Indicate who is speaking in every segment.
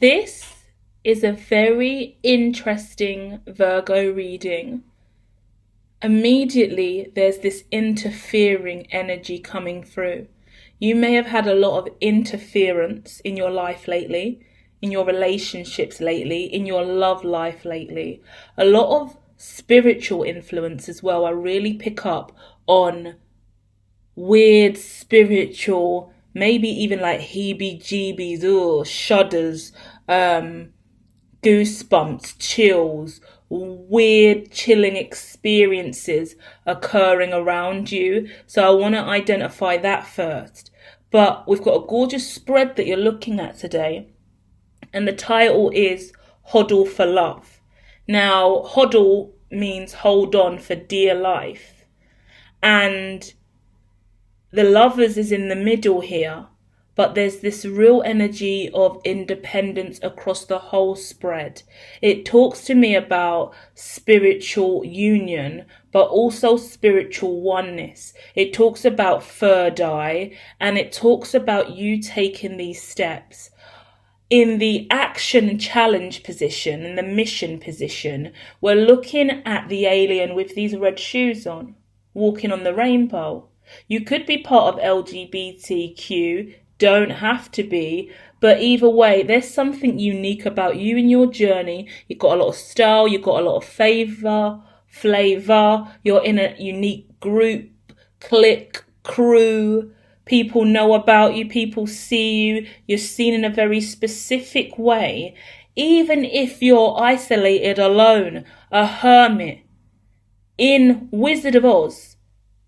Speaker 1: This is a very interesting Virgo reading. Immediately, there's this interfering energy coming through. You may have had a lot of interference in your life lately, in your relationships lately, in your love life lately. A lot of spiritual influence as well. I really pick up on weird spiritual, maybe even like heebie-jeebies, shudders, goosebumps, chills, weird chilling experiences occurring around you. So I want to identify that first. But we've got a gorgeous spread that you're looking at today. And the title is Hodl for Love. Now, hodl means hold on for dear life. And the lovers is in the middle here. But there's this real energy of independence across the whole spread. It talks to me about spiritual union, but also spiritual oneness. It talks about third eye, and it talks about you taking these steps. In the action challenge position, in the mission position, we're looking at the alien with these red shoes on, walking on the rainbow. You could be part of LGBTQ, don't have to be, but either way, there's something unique about you and your journey. You've got a lot of style, you've got a lot of flavor, you're in a unique group, clique, crew. People know about you, people see you, you're seen in a very specific way. Even if you're isolated, alone, a hermit. In Wizard of Oz,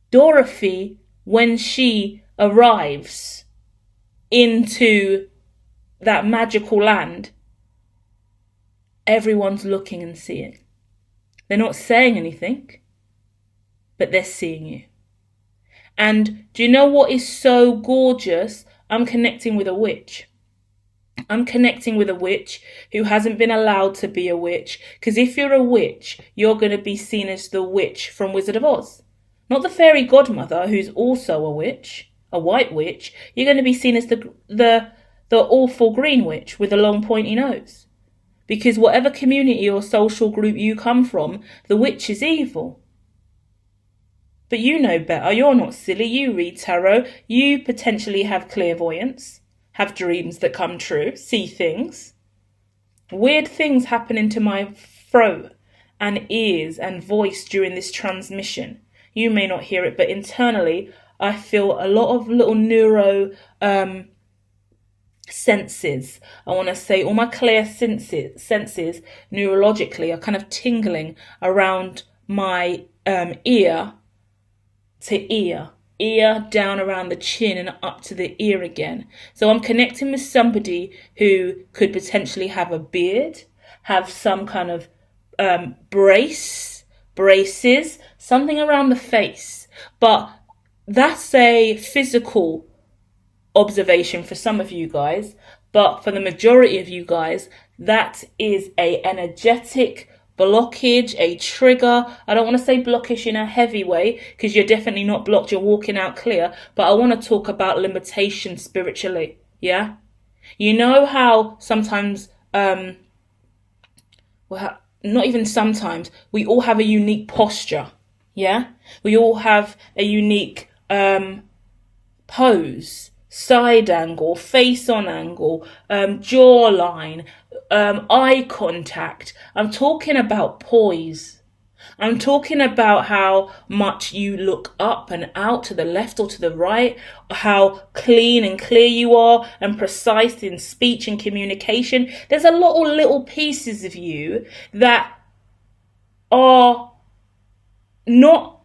Speaker 1: Dorothy, when she arrives into that magical land, everyone's looking and seeing. They're not saying anything, but they're seeing you. And do you know what is so gorgeous? I'm connecting with a witch. I'm connecting with a witch who hasn't been allowed to be a witch. Because if you're a witch, you're going to be seen as the witch from Wizard of Oz. Not the fairy godmother, who's also a witch, a white witch. You're going to be seen as the awful green witch with a long pointy nose. Because whatever community or social group you come from, the witch is evil. But you know better. You're not silly. You read tarot. You potentially have clairvoyance, have dreams that come true, see things. Weird things happen into my throat and ears and voice during this transmission. You may not hear it, but internally, I feel a lot of little neuro senses. I want to say all my clear senses neurologically are kind of tingling around my ear to ear down around the chin and up to the ear again. So I'm connecting with somebody who could potentially have a beard, have some kind of braces, something around the face. But that's a physical observation for some of you guys. But for the majority of you guys, that is a energetic blockage, a trigger. I don't want to say blockish in a heavy way, because you're definitely not blocked, you're walking out clear, but I want to talk about limitation spiritually. Yeah, you know how sometimes not even sometimes, we all have a unique posture. Yeah, we all have a unique pose, side angle, face on angle, jawline, eye contact. I'm talking about poise. I'm talking about how much you look up and out to the left or to the right, how clean and clear you are and precise in speech and communication. There's a lot of little pieces of you that are not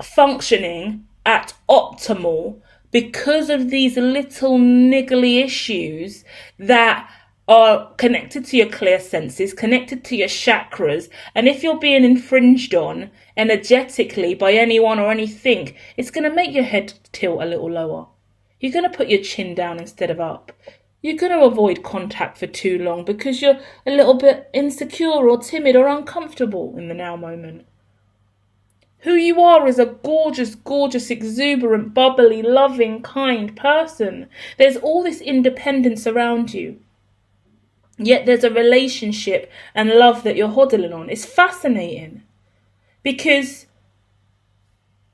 Speaker 1: functioning at optimal because of these little niggly issues that are connected to your clear senses, connected to your chakras. And if you're being infringed on energetically by anyone or anything, it's going to make your head tilt a little lower. You're going to put your chin down instead of up. You're going to avoid contact for too long because you're a little bit insecure or timid or uncomfortable in the now moment. Who you are is a gorgeous, gorgeous, exuberant, bubbly, loving, kind person. There's all this independence around you. Yet there's a relationship and love that you're hodling on. It's fascinating because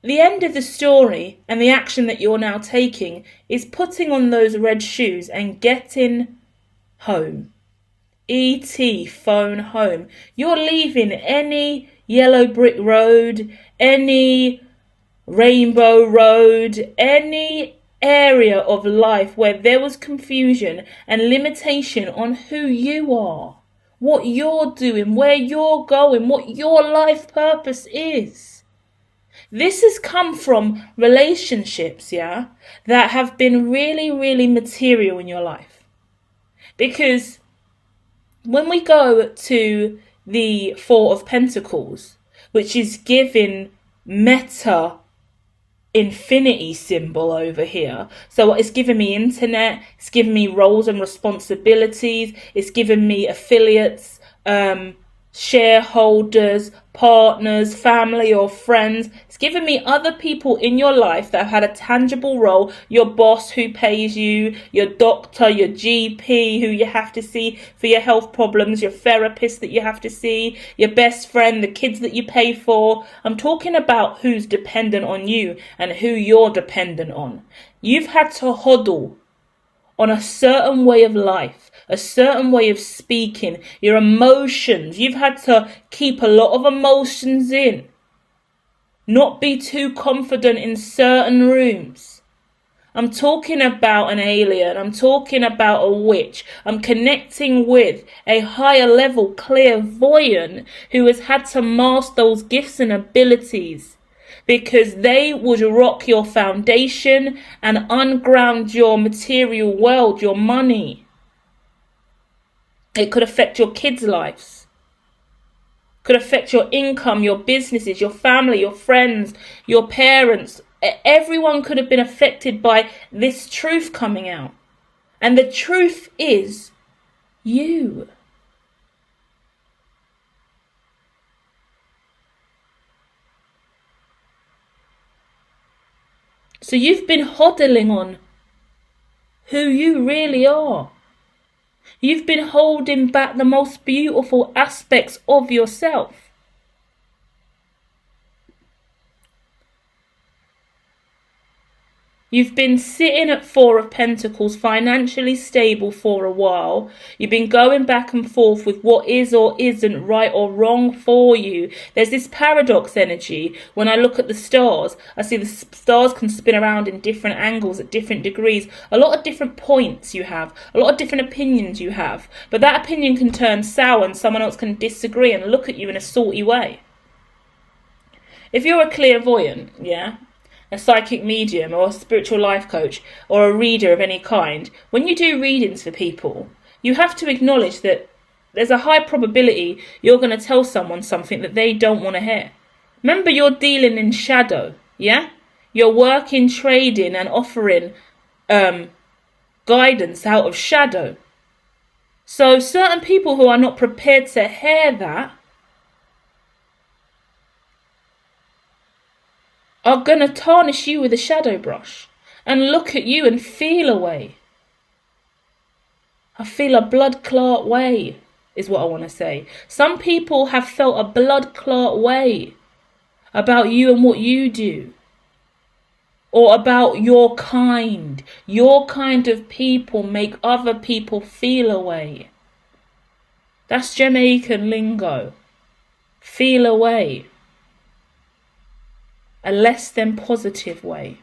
Speaker 1: the end of the story and the action that you're now taking is putting on those red shoes and getting home. E.T. phone home. You're leaving any yellow brick road, any rainbow road, any area of life where there was confusion and limitation on who you are, what you're doing, where you're going, what your life purpose is. This has come from relationships, yeah, that have been really, really material in your life. Because when we go to the Four of Pentacles, which is giving meta infinity symbol over here. So it's giving me internet, it's giving me roles and responsibilities, it's giving me affiliates, shareholders, partners, family or friends. It's given me other people in your life that have had a tangible role. Your boss who pays you, your doctor, your GP who you have to see for your health problems, your therapist that you have to see, your best friend, the kids that you pay for. I'm talking about who's dependent on you and who you're dependent on. You've had to hodl on a certain way of life, a certain way of speaking, your emotions. You've had to keep a lot of emotions in, not be too confident in certain rooms. I'm talking about an alien. I'm talking about a witch. I'm connecting with a higher level clairvoyant who has had to master those gifts and abilities, because they would rock your foundation and unground your material world, your money. It could affect your kids' lives. Could affect your income, your businesses, your family, your friends, your parents. Everyone could have been affected by this truth coming out. And the truth is you. So you've been hodling on who you really are. You've been holding back the most beautiful aspects of yourself. You've been sitting at Four of Pentacles, financially stable for a while. You've been going back and forth with what is or isn't right or wrong for you. There's this paradox energy. When I look at the stars, I see the stars can spin around in different angles at different degrees. A lot of different points you have, a lot of different opinions you have. But that opinion can turn sour and someone else can disagree and look at you in a salty way. If you're a clairvoyant, yeah, a psychic medium or a spiritual life coach or a reader of any kind, when you do readings for people, you have to acknowledge that there's a high probability you're going to tell someone something that they don't want to hear. Remember, you're dealing in shadow, yeah? You're working, trading and offering guidance out of shadow. So certain people who are not prepared to hear that are going to tarnish you with a shadow brush and look at you and feel away. I feel a blood clot way, is what I want to say. Some people have felt a blood clot way about you and what you do, or about your kind. Your kind of people make other people feel away. That's Jamaican lingo. Feel away. A less than positive way.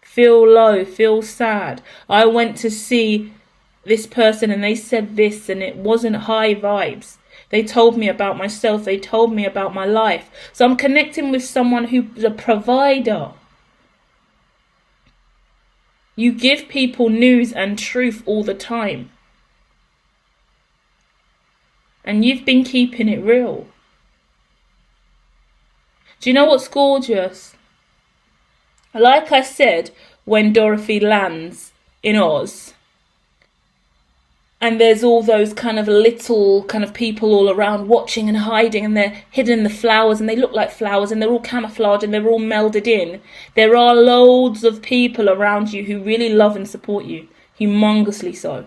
Speaker 1: Feel low, feel sad. I went to see this person and they said this and it wasn't high vibes. They told me about myself. They told me about my life. So I'm connecting with someone who's a provider. You give people news and truth all the time. And you've been keeping it real. Do you know what's gorgeous? Like I said, when Dorothy lands in Oz, and there's all those kind of little kind of people all around watching and hiding, and they're hidden in the flowers and they look like flowers and they're all camouflaged and they're all melded in. There are loads of people around you who really love and support you, humongously so.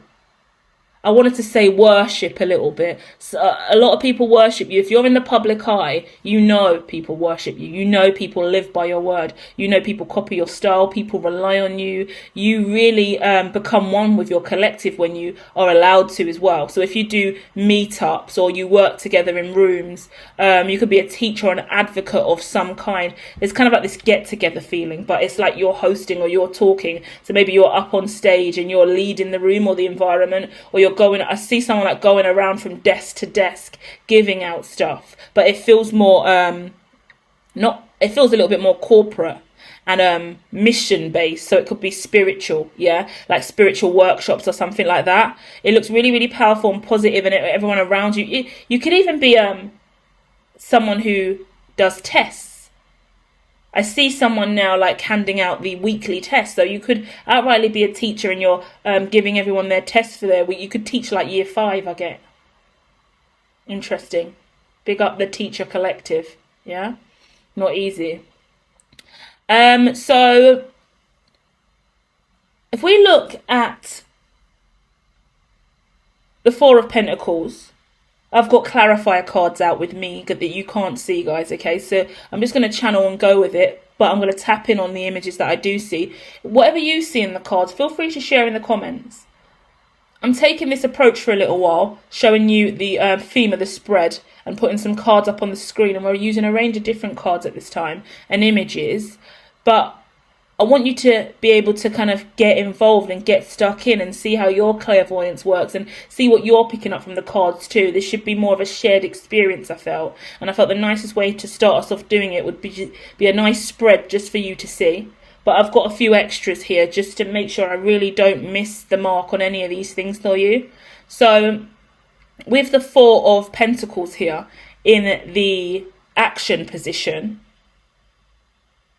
Speaker 1: I wanted to say worship a little bit. So, a lot of people worship you. If you're in the public eye, you know people worship you. You know people live by your word. You know people copy your style. People rely on you. You really become one with your collective when you are allowed to as well. So if you do meetups or you work together in rooms, you could be a teacher or an advocate of some kind. It's kind of like this get-together feeling, but it's like you're hosting or you're talking. So maybe you're up on stage and you're leading the room or the environment, or you're I see someone like going around from desk to desk giving out stuff, but it feels more it feels a little bit more corporate and mission based. So it could be spiritual, like spiritual workshops or something like that. It looks really, really powerful and positive, and everyone around you. You could even be someone who does tests. I see someone now like handing out the weekly tests. So you could outrightly be a teacher and you're giving everyone their tests for their week. You could teach like year 5, I get. Interesting. Big up the teacher collective. Yeah? Not easy. So if we look at the 4 of Pentacles, I've got clarifier cards out with me that you can't see, guys, okay? So I'm just going to channel and go with it, but I'm going to tap in on the images that I do see. Whatever you see in the cards, feel free to share in the comments. I'm taking this approach for a little while, showing you the theme of the spread and putting some cards up on the screen. And we're using a range of different cards at this time and images, but I want you to be able to kind of get involved and get stuck in and see how your clairvoyance works and see what you're picking up from the cards too. This should be more of a shared experience, I felt. And I felt the nicest way to start us off doing it would be a nice spread just for you to see. But I've got a few extras here just to make sure I really don't miss the mark on any of these things for you. So with the 4 of Pentacles here in the action position,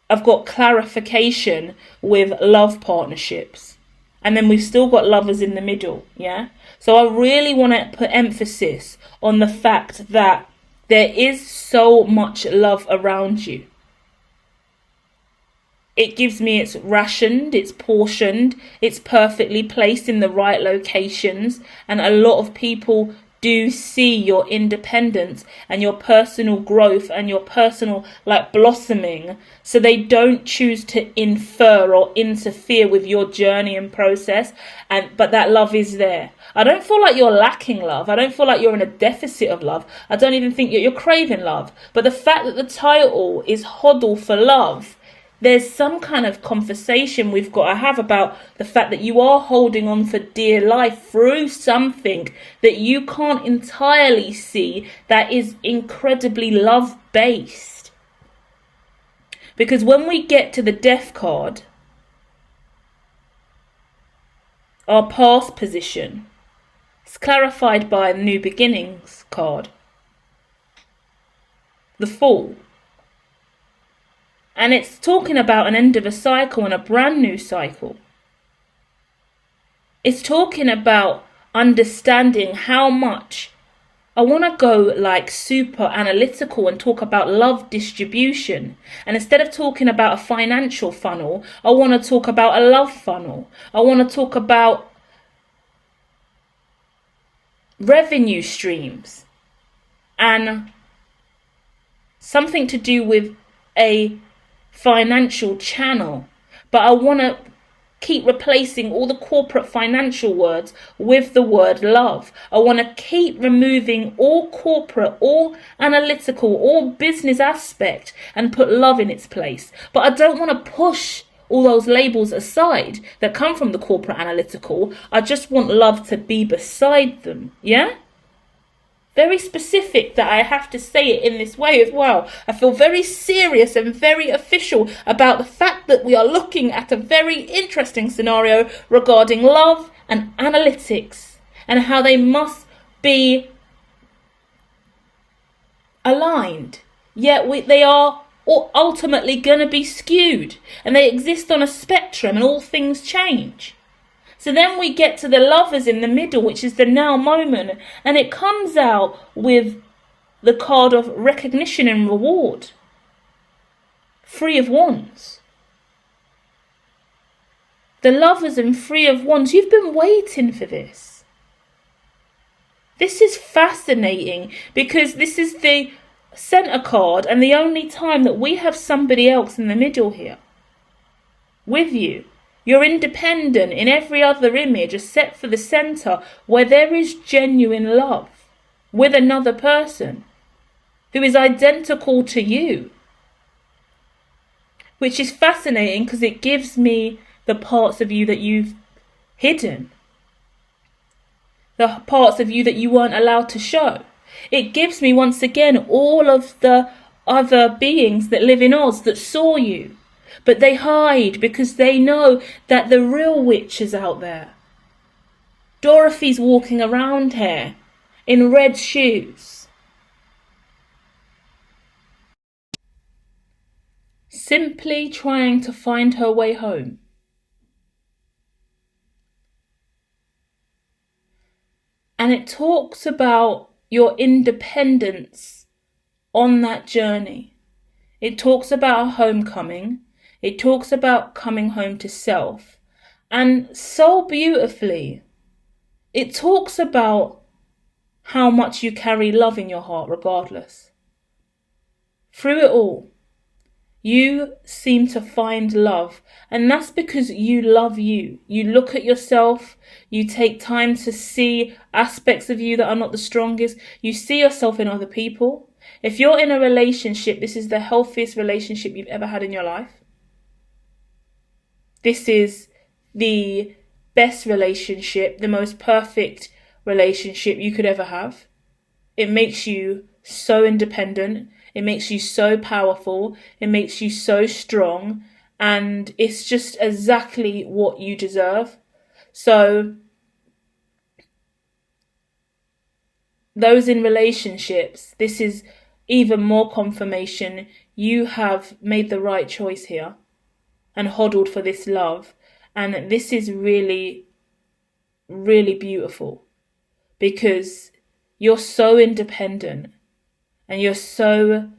Speaker 1: I've got clarification with love partnerships. And then we've still got lovers in the middle, yeah? So I really want to put emphasis on the fact that there is so much love around you. It gives me it's rationed, it's portioned, it's perfectly placed in the right locations. And a lot of people do see your independence and your personal growth and your personal blossoming, so they don't choose to infer or interfere with your journey and process, but that love is there. I don't feel like you're lacking love. I don't feel like you're in a deficit of love. I don't even think you're craving love. But the fact that the title is Hodl for Love, there's some kind of conversation we've got to have about the fact that you are holding on for dear life through something that you can't entirely see that is incredibly love-based. Because when we get to the Death card, our past position, it's clarified by the New Beginnings card, the Fool. And it's talking about an end of a cycle and a brand new cycle. It's talking about understanding how much I want to go super analytical and talk about love distribution. And instead of talking about a financial funnel, I want to talk about a love funnel. I want to talk about revenue streams and something to do with a financial channel. But I want to keep replacing all the corporate financial words with the word love. I want to keep removing all corporate, all analytical, all business aspect and put love in its place. But I don't want to push all those labels aside that come from the corporate analytical. I just want love to be beside them. Yeah? Very specific that I have to say it in this way as well. I feel very serious and very official about the fact that we are looking at a very interesting scenario regarding love and analytics and how they must be aligned. Yet they are ultimately going to be skewed, and they exist on a spectrum, and all things change. So then we get to the lovers in the middle, which is the now moment. And it comes out with the card of recognition and reward. 3 of Wands. The lovers and 3 of Wands. You've been waiting for this. This is fascinating because this is the center card and the only time that we have somebody else in the middle here with you. You're independent in every other image except for the center where there is genuine love with another person who is identical to you. Which is fascinating because it gives me the parts of you that you've hidden. The parts of you that you weren't allowed to show. It gives me, once again, all of the other beings that live in Oz that saw you. But they hide because they know that the real witch is out there. Dorothy's walking around here in red shoes, simply trying to find her way home. And it talks about your independence on that journey. It talks about a homecoming. It talks about coming home to self. And so beautifully, it talks about how much you carry love in your heart regardless. Through it all, you seem to find love, and that's because you love you. You look at yourself, you take time to see aspects of you that are not the strongest. You see yourself in other people. If you're in a relationship, this is the healthiest relationship you've ever had in your life. This is the best relationship, the most perfect relationship you could ever have. It makes you so independent. It makes you so powerful. It makes you so strong. And it's just exactly what you deserve. So those in relationships, this is even more confirmation you have made the right choice here and hodled for this love. And this is really, really beautiful because you're so independent and you're so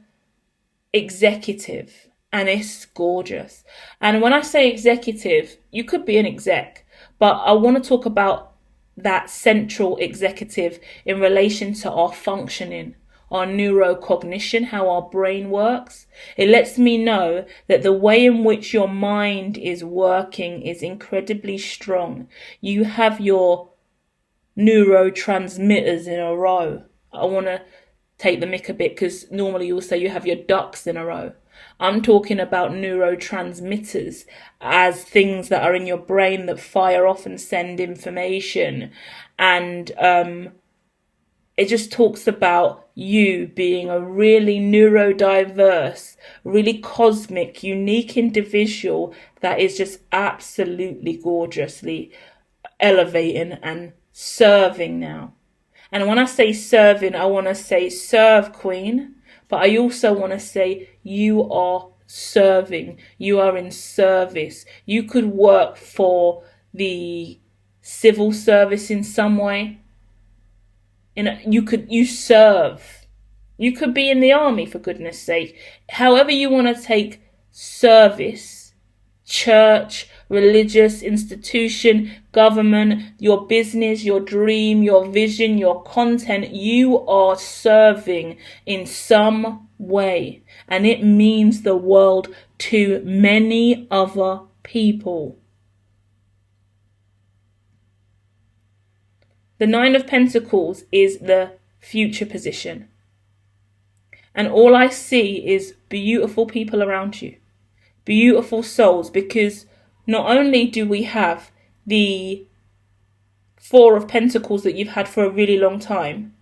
Speaker 1: executive, and it's gorgeous. And when I say executive, you could be an exec, but I want to talk about that central executive in relation to our functioning, our neurocognition, how our brain works. It lets me know that the way in which your mind is working is incredibly strong. You have your neurotransmitters in a row. I want to take the mick a bit because normally you'll say you have your ducks in a row. I'm talking about neurotransmitters as things that are in your brain that fire off and send information. And it just talks about you being a really neurodiverse, really cosmic, unique individual that is just absolutely gorgeously elevating and serving now. And when I say serving, I want to say serve, Queen. But I also want to say you are serving. You are in service. You could work for the civil service in some way. You serve. You could be in the army, for goodness sake. However you want to take service, church, religious institution, government, your business, your dream, your vision, your content, you are serving in some way. And it means the world to many other people. The Nine of Pentacles is the future position. And all I see is beautiful people around you. Beautiful souls, because not only do we have the Four of Pentacles that you've had for a really long time,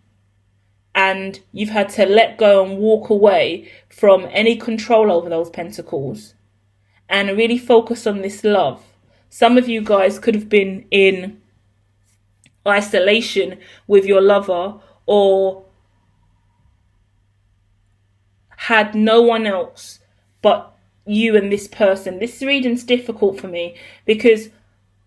Speaker 1: and you've had to let go and walk away from any control over those pentacles and really focus on this love. Some of you guys could have been in isolation with your lover or had no one else but you and this person. This reading's difficult for me because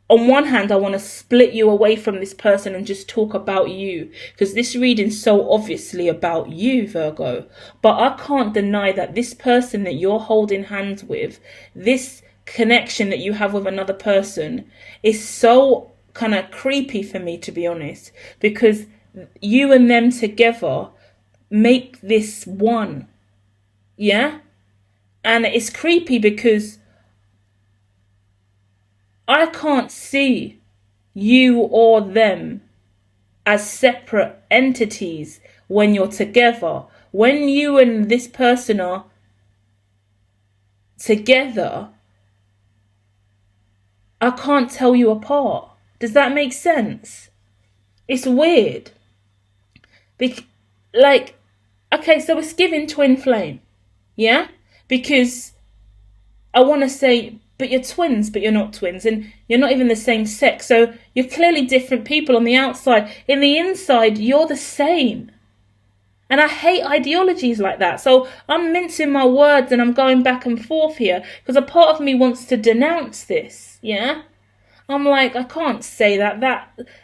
Speaker 1: on one hand, I want to split you away from this person and just talk about you, because this reading's so obviously about you, Virgo. But I can't deny that this person that you're holding hands with, this connection that you have with another person, is so kind of creepy for me, to be honest, because you and them together make this one. Yeah? And it's creepy because I can't see you or them as separate entities when you're together. When you and this person are together, I can't tell you apart. Does that make sense? It's weird. Okay, so it's giving twin flame. Yeah? Because I want to say, but you're twins, but you're not twins, and you're not even the same sex. So you're clearly different people on the outside. In the inside, you're the same. And I hate ideologies like that. So I'm mincing my words and I'm going back and forth here because a part of me wants to denounce this. Yeah? I'm like, I can't say that.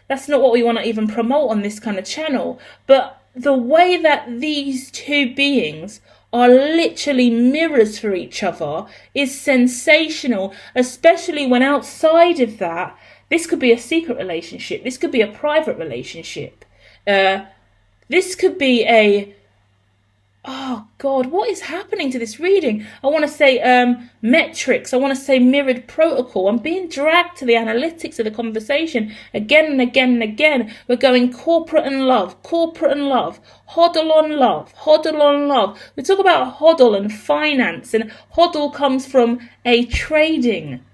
Speaker 1: That's not what we want to even promote on this kind of channel. But the way that these two beings are literally mirrors for each other is sensational, especially when outside of that, this could be a secret relationship. This could be a private relationship. This could be oh God, what is happening to this reading? I want to say metrics. I want to say mirrored protocol. I'm being dragged to the analytics of the conversation again and again and again. We're going corporate and love, hodl on love. We talk about hodl and finance, and hodl comes from a trading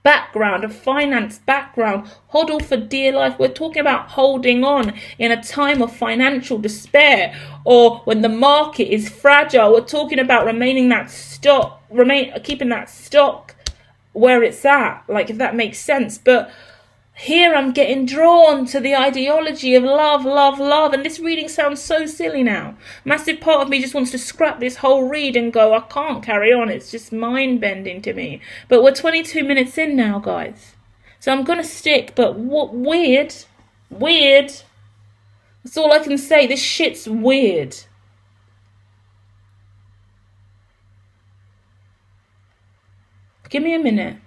Speaker 1: background, a finance background, hodl for dear life. We're talking about holding on in a time of financial despair or when the market is fragile. We're talking about keeping that stock where it's at, like, if that makes sense. But here I'm getting drawn to the ideology of love, and this reading sounds so silly now. Massive part of me just wants to scrap this whole read and go, I can't carry on. It's just mind-bending to me. But we're 22 minutes in now, guys. So I'm going to stick, but what weird. That's all I can say. This shit's weird. Give me a minute.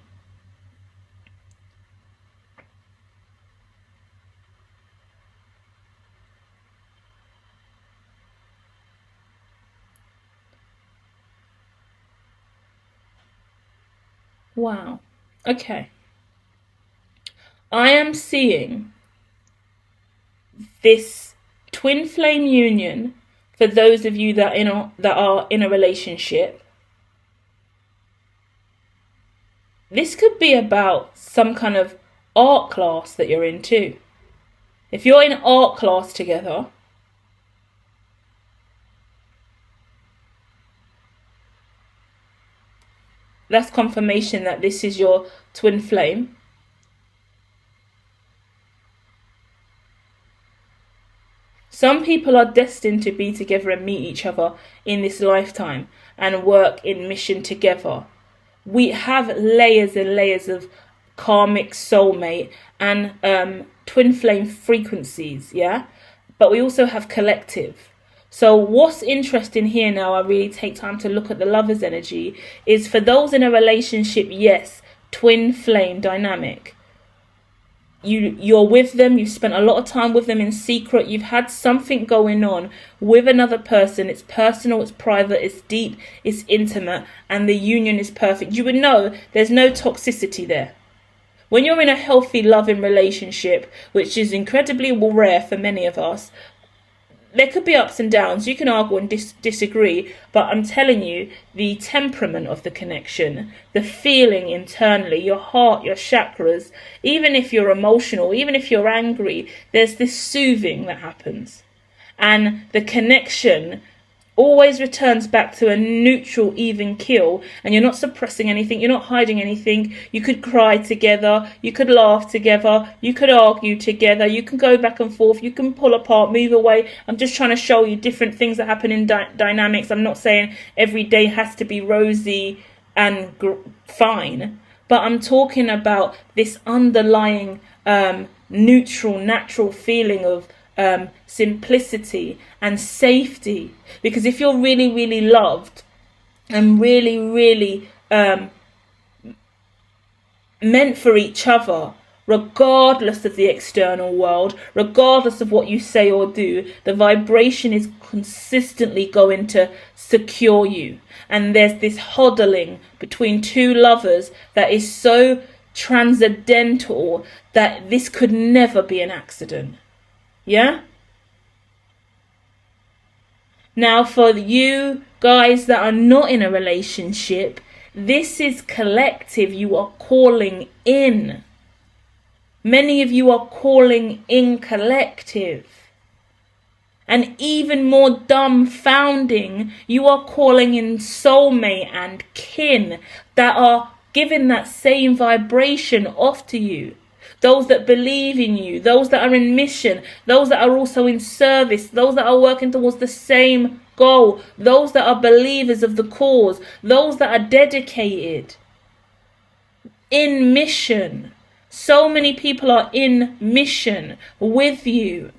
Speaker 1: Wow. Okay. I am seeing this twin flame union for those of you that are in a relationship. This could be about some kind of art class that you're in too. If you're in art class together, that's confirmation that this is your twin flame. Some people are destined to be together and meet each other in this lifetime and work in mission together. We have layers and layers of karmic soulmate and twin flame frequencies, yeah? But we also have collective. So what's interesting here now, I really take time to look at the lover's energy, is for those in a relationship, yes, twin flame dynamic. You're with them, you've spent a lot of time with them in secret, you've had something going on with another person, it's personal, it's private, it's deep, it's intimate, and the union is perfect. You would know there's no toxicity there. When you're in a healthy, loving relationship, which is incredibly rare for many of us, there could be ups and downs. You can argue and disagree, but I'm telling you, the temperament of the connection, the feeling internally, your heart, your chakras, even if you're emotional, even if you're angry, there's this soothing that happens. And the connection always returns back to a neutral, even keel, and you're not suppressing anything, you're not hiding anything. You could cry together, you could laugh together, you could argue together, you can go back and forth, you can pull apart, move away. I'm just trying to show you different things that happen in dynamics. I'm not saying every day has to be rosy and fine, but I'm talking about this underlying neutral, natural feeling of simplicity and safety. Because if you're really, really loved and really, really meant for each other, regardless of the external world, regardless of what you say or do, the vibration is consistently going to secure you. And there's this hodling between two lovers that is so transcendental that this could never be an accident. Yeah? Now, for you guys that are not in a relationship, this is collective. You are calling in. Many of you are calling in collective. And even more dumbfounding, you are calling in soulmate and kin that are giving that same vibration off to you. Those that believe in you, those that are in mission, those that are also in service, those that are working towards the same goal, those that are believers of the cause, those that are dedicated, in mission. So many people are in mission with you.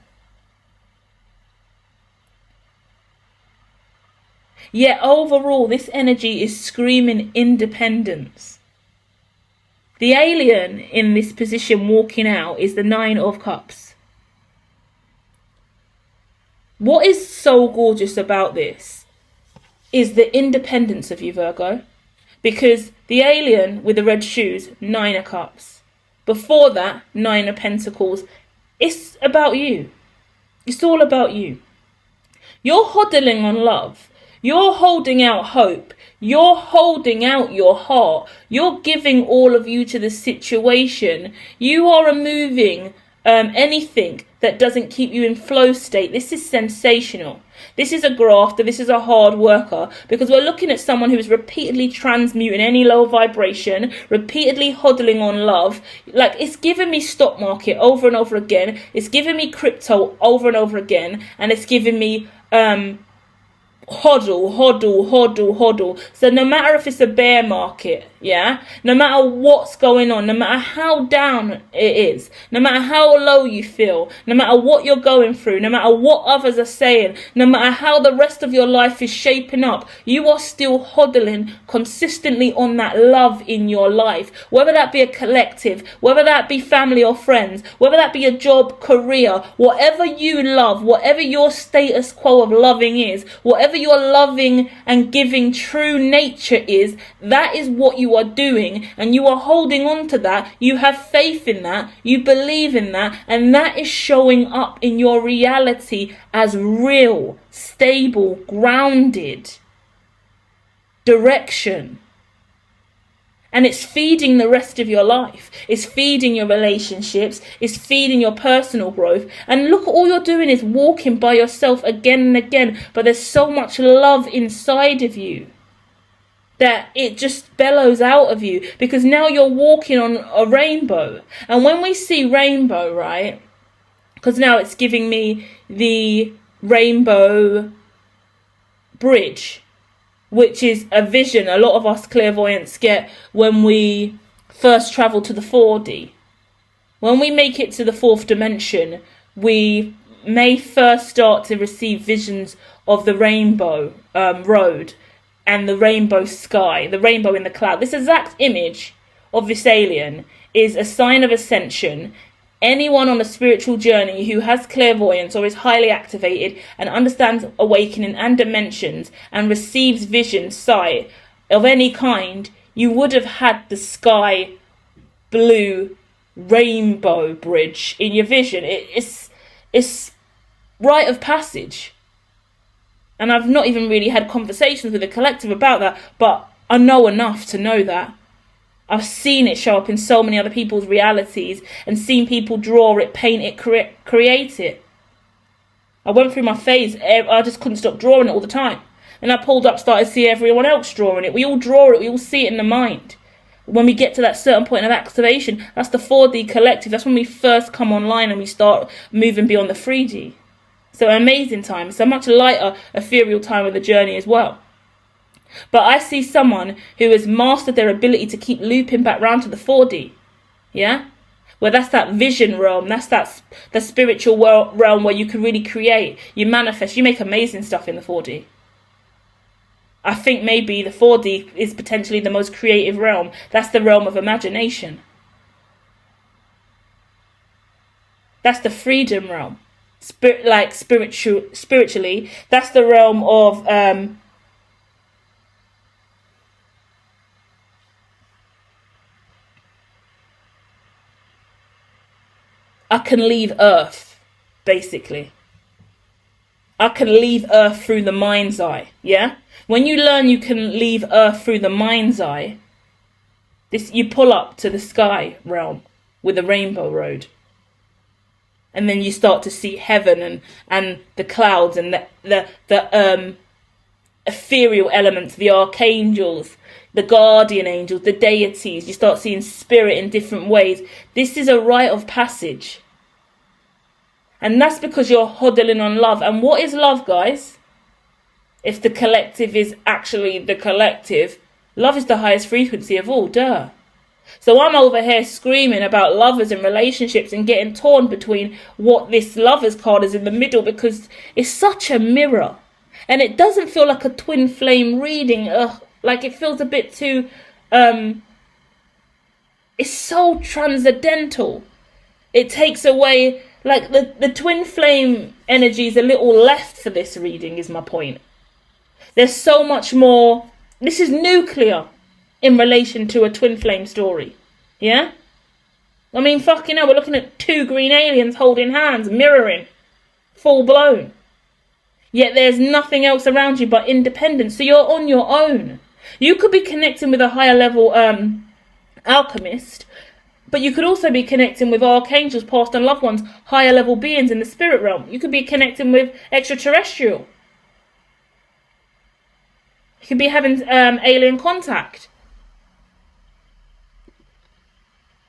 Speaker 1: Yet overall, this energy is screaming independence. The alien in this position walking out is the 9 of Cups. What is so gorgeous about this is the independence of you, Virgo. Because the alien with the red shoes, 9 of Cups. Before that, 9 of Pentacles. It's about you. It's all about you. You're hodling on love. You're holding out hope. You're holding out your heart. You're giving all of you to the situation. You are removing anything that doesn't keep you in flow state. This is sensational. This is a grafter. This is a hard worker, because we're looking at someone who is repeatedly transmuting any low vibration, repeatedly hodling on love. Like, it's giving me stock market over and over again. It's giving me crypto over and over again. And it's giving me hodl. So no matter if it's a bear market, yeah, no matter what's going on, no matter how down it is, no matter how low you feel, no matter what you're going through, no matter what others are saying, no matter how the rest of your life is shaping up, you are still hodling consistently on that love in your life, whether that be a collective, whether that be family or friends, whether that be a job, career, whatever you love, whatever your status quo of loving is, whatever your loving and giving true nature is, that is what you are doing, and you are holding on to that. You have faith in that, you believe in that, and that is showing up in your reality as real, stable, grounded direction. And it's feeding the rest of your life. It's feeding your relationships. It's feeding your personal growth. And look, all you're doing is walking by yourself again and again. But there's so much love inside of you that it just bellows out of you, because now you're walking on a rainbow. And when we see rainbow, right, because now it's giving me the rainbow bridge, which is a vision a lot of us clairvoyants get when we first travel to the 4D. When we make it to the 4th dimension, we may first start to receive visions of the rainbow road and the rainbow sky, the rainbow in the cloud. This exact image of this alien is a sign of ascension. Anyone on a spiritual journey who has clairvoyance or is highly activated and understands awakening and dimensions and receives vision, sight of any kind, you would have had the sky blue rainbow bridge in your vision. It's rite of passage. And I've not even really had conversations with the collective about that, but I know enough to know that. I've seen it show up in so many other people's realities and seen people draw it, paint it, create it. I went through my phase. I just couldn't stop drawing it all the time. And I pulled up, started to see everyone else drawing it. We all draw it. We all see it in the mind. When we get to that certain point of activation, that's the 4D collective. That's when we first come online and we start moving beyond the 3D. So an amazing time. It's a much lighter, ethereal time of the journey as well. But I see someone who has mastered their ability to keep looping back round to the 4D. Yeah? Where that's that vision realm. That's the spiritual realm where you can really create. You manifest. You make amazing stuff in the 4D. I think maybe the 4D is potentially the most creative realm. That's the realm of imagination. That's the freedom realm. Spiritually, that's the realm of I can leave Earth, basically. I can leave Earth through the mind's eye, yeah? When you learn you can leave Earth through the mind's eye, you pull up to the sky realm with the rainbow road. And then you start to see heaven and the clouds and the ethereal elements, the archangels, the guardian angels, the deities. You start seeing spirit in different ways. This is a rite of passage. And that's because you're hodling on love. And what is love, guys? If the collective is actually the collective, love is the highest frequency of all, duh. So I'm over here screaming about lovers and relationships and getting torn between what this lovers card is in the middle, because it's such a mirror. And it doesn't feel like a twin flame reading. Like it feels a bit too... it's so transcendental. It takes away... Like the twin flame energy is a little left for this reading, is my point. There's so much more. This is nuclear in relation to a twin flame story. Yeah? I mean, fucking hell, we're looking at 2 green aliens holding hands, mirroring. Full blown. Yet there's nothing else around you but independence. So you're on your own. You could be connecting with a higher level alchemist, but you could also be connecting with archangels, past and loved ones, higher level beings in the spirit realm. You could be connecting with extraterrestrial. You could be having alien contact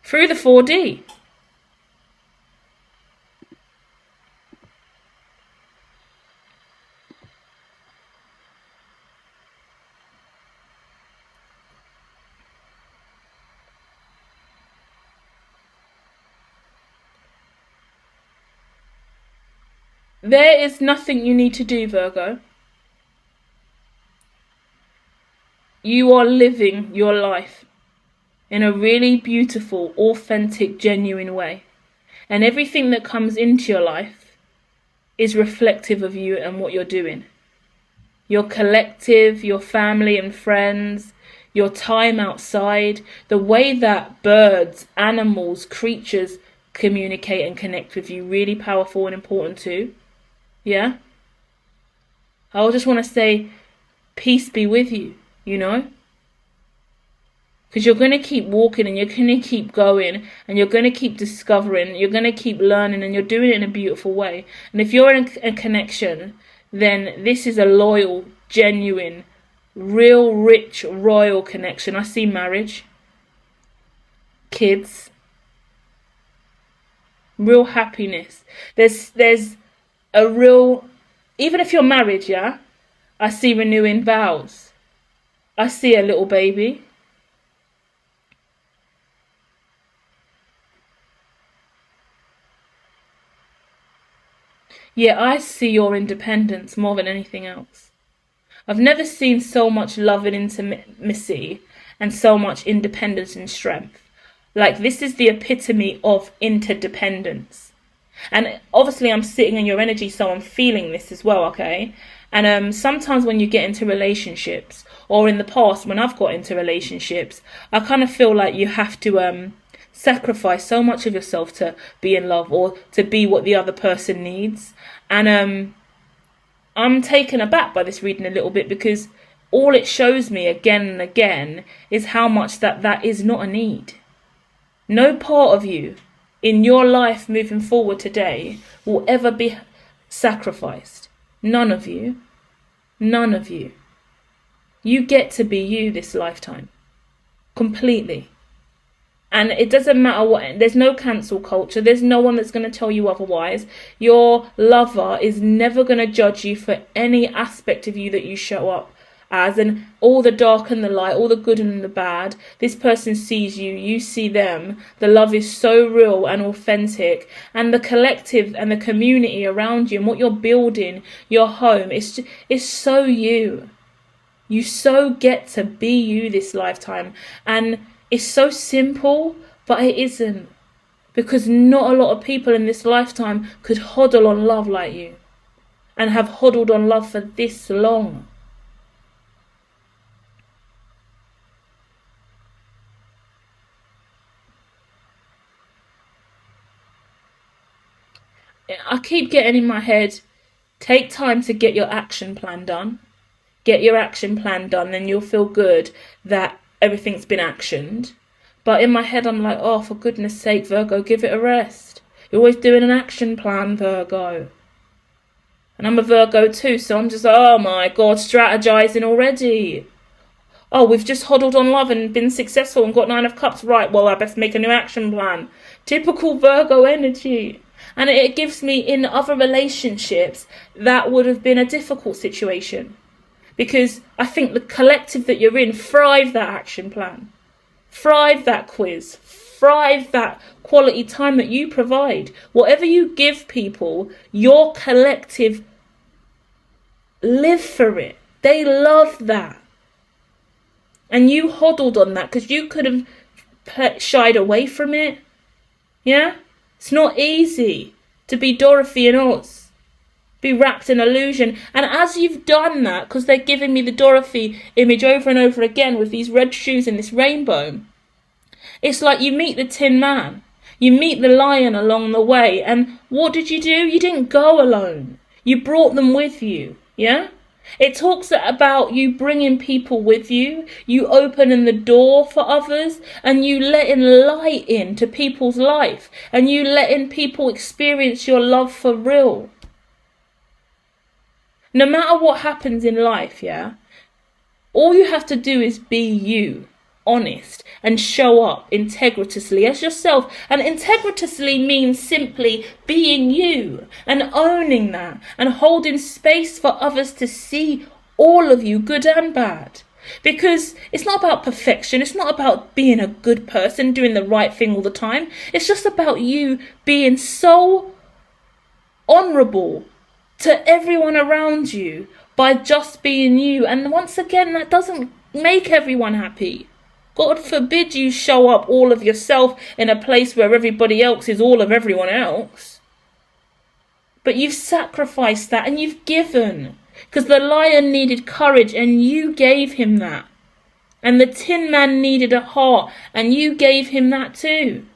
Speaker 1: through the 4D. There is nothing you need to do, Virgo. You are living your life in a really beautiful, authentic, genuine way. And everything that comes into your life is reflective of you and what you're doing. Your collective, your family and friends, your time outside, the way that birds, animals, creatures communicate and connect with you, really powerful and important too. Yeah? I just want to say, peace be with you, you know? Because you're going to keep walking and you're going to keep going and you're going to keep discovering, you're going to keep learning, and you're doing it in a beautiful way. And if you're in a connection, then this is a loyal, genuine, real, rich, royal connection. I see marriage, kids, real happiness. There's a real, even if you're married, yeah, I see renewing vows. I see a little baby. Yeah, I see your independence more than anything else. I've never seen so much love and intimacy and so much independence and strength. Like, this is the epitome of interdependence. And obviously I'm sitting in your energy, so I'm feeling this as well, okay? And sometimes when you get into relationships, or in the past when I've got into relationships, I kind of feel like you have to sacrifice so much of yourself to be in love or to be what the other person needs. And I'm taken aback by this reading a little bit, because all it shows me again and again is how much that is not a need. No part of you in your life moving forward today will ever be sacrificed. None of you. None of you. You get to be you this lifetime. Completely. And it doesn't matter what, there's no cancel culture. There's no one that's going to tell you otherwise. Your lover is never going to judge you for any aspect of you that you show up as, and all the dark and the light, all the good and the bad. This person sees you, you see them. The love is so real and authentic, and the collective and the community around you and what you're building, your home, it's so you. You so get to be you this lifetime. And it's so simple, but it isn't. Because not a lot of people in this lifetime could hodl on love like you, and have hodled on love for this long. I keep getting in my head, take time to get your action plan done. Get your action plan done, then you'll feel good that everything's been actioned. But in my head, I'm like, oh, for goodness sake, Virgo, give it a rest. You're always doing an action plan, Virgo. And I'm a Virgo too, so I'm just, oh my God, strategizing already. Oh, we've just hodled on love and been successful and got 9 of Cups. Right, well, I best make a new action plan. Typical Virgo energy. And it gives me, in other relationships, that would have been a difficult situation. Because I think the collective that you're in, thrive that action plan. Thrive that quiz. Thrive that quality time that you provide. Whatever you give people, your collective live for it. They love that. And you hodled on that because you could have shied away from it. Yeah? It's not easy to be Dorothy and Oz. Be wrapped in illusion. And as you've done that, because they're giving me the Dorothy image over and over again with these red shoes and this rainbow, it's like you meet the Tin Man. You meet the lion along the way. And what did you do? You didn't go alone. You brought them with you. Yeah? It talks about you bringing people with you, you opening the door for others, and you letting light into people's life, and you letting people experience your love for real. No matter what happens in life, yeah, all you have to do is be you, honest, and show up integritiously as yourself. And integritiously means simply being you and owning that and holding space for others to see all of you, good and bad. Because it's not about perfection. It's not about being a good person, doing the right thing all the time. It's just about you being so honourable to everyone around you by just being you. And once again, that doesn't make everyone happy. God forbid you show up all of yourself in a place where everybody else is all of everyone else. But you've sacrificed that and you've given. Because the lion needed courage and you gave him that. And the Tin Man needed a heart and you gave him that too.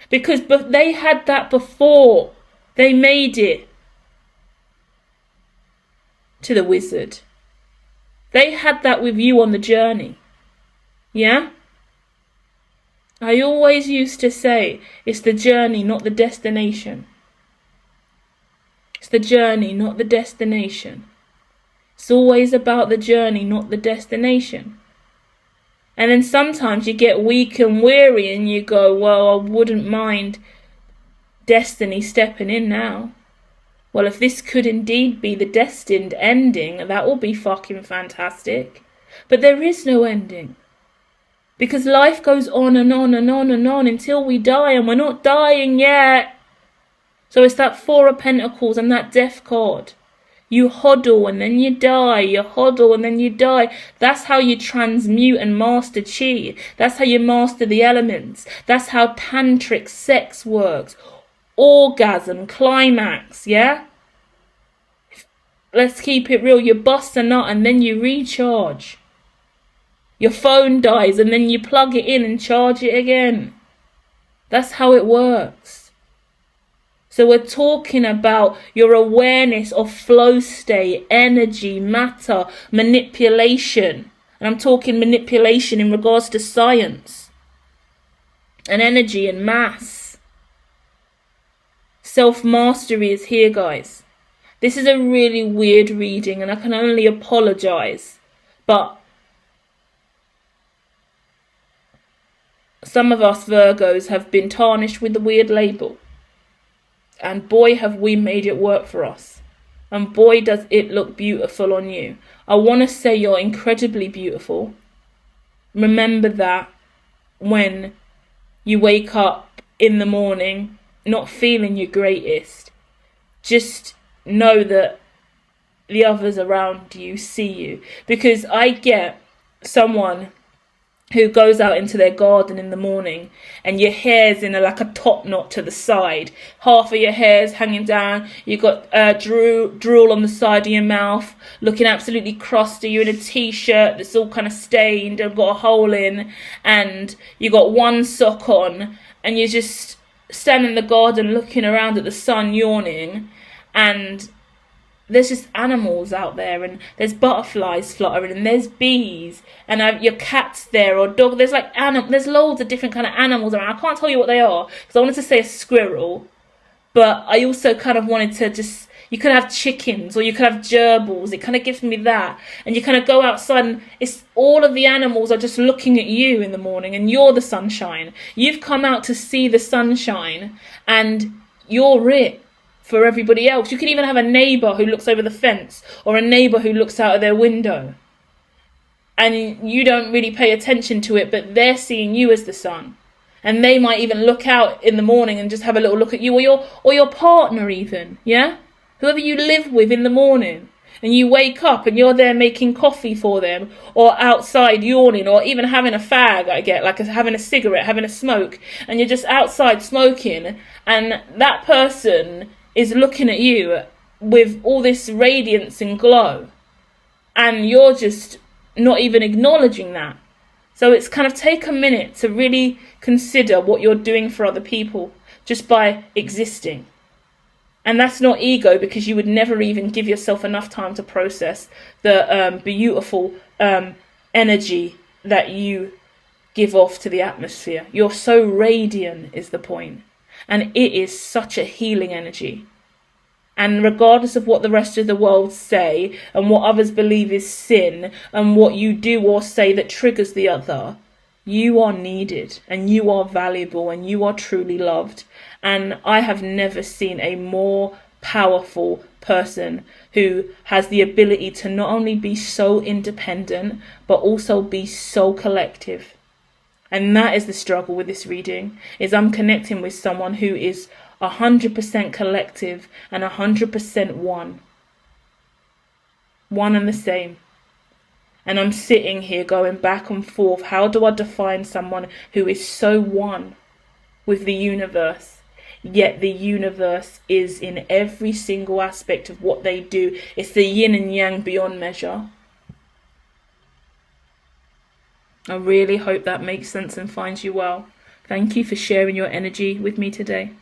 Speaker 1: Because they had that before they made it to the wizard. They had that with you on the journey. Yeah? I always used to say, it's the journey, not the destination. It's the journey, not the destination. It's always about the journey, not the destination. And then sometimes you get weak and weary and you go, well, I wouldn't mind destiny stepping in now. Well, if this could indeed be the destined ending, that will be fucking fantastic. But there is no ending. Because life goes on and on and on and on until we die, and we're not dying yet. So it's that 4 of Pentacles and that Death card. You hodl and then you die. You hodl and then you die. That's how you transmute and master chi. That's how you master the elements. That's how tantric sex works. Orgasm, climax, yeah? Let's keep it real. You bust a nut and then you recharge. Your phone dies and then you plug it in and charge it again. That's how it works. So we're talking about your awareness of flow state, energy, matter, manipulation. And I'm talking manipulation in regards to science and energy and mass. Self-mastery is here, guys. This is a really weird reading and I can only apologize. But some of us Virgos have been tarnished with the weird label. And boy, have we made it work for us. And boy, does it look beautiful on you. I want to say you're incredibly beautiful. Remember that when you wake up in the morning, not feeling your greatest. Just know that the others around you see you. Because I get someone who goes out into their garden in the morning, and your hair's in like a top knot to the side. Half of your hair's hanging down. You've got drool on the side of your mouth, looking absolutely crusty. You're in a t-shirt that's all kind of stained and got a hole in, and you got one sock on, and you're just standing in the garden looking around at the sun, yawning, and there's just animals out there, and there's butterflies fluttering, and there's bees, and your cat's there, or dog. There's like there's loads of different kind of animals around. I can't tell you what they are because I wanted to say a squirrel, but I also kind of wanted to just. You could have chickens, or you could have gerbils. It kind of gives me that, and you kind of go outside, and it's all of the animals are just looking at you in the morning, and you're the sunshine. You've come out to see the sunshine, and you're it for everybody else. You can even have a neighbour who looks over the fence, or a neighbour who looks out of their window, and you don't really pay attention to it, but they're seeing you as the sun. And they might even look out in the morning and just have a little look at you, or your partner even, yeah? Whoever you live with in the morning, and you wake up and you're there making coffee for them, or outside yawning, or even having a fag, having a cigarette, having a smoke, and you're just outside smoking, and that person is looking at you with all this radiance and glow, and you're just not even acknowledging that. So it's kind of take a minute to really consider what you're doing for other people just by existing. And that's not ego, because you would never even give yourself enough time to process the beautiful energy that you give off to the atmosphere. You're so radiant is the point. And it is such a healing energy. And regardless of what the rest of the world say, and what others believe is sin, and what you do or say that triggers the other, you are needed, and you are valuable, and you are truly loved. And I have never seen a more powerful person who has the ability to not only be so independent, but also be so collective. And that is the struggle with this reading, is I'm connecting with someone who is 100% collective and 100% one. One and the same. And I'm sitting here going back and forth. How do I define someone who is so one with the universe? Yet the universe is in every single aspect of what they do. It's the yin and yang beyond measure. I really hope that makes sense and finds you well. Thank you for sharing your energy with me today.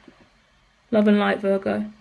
Speaker 1: Love and light, Virgo.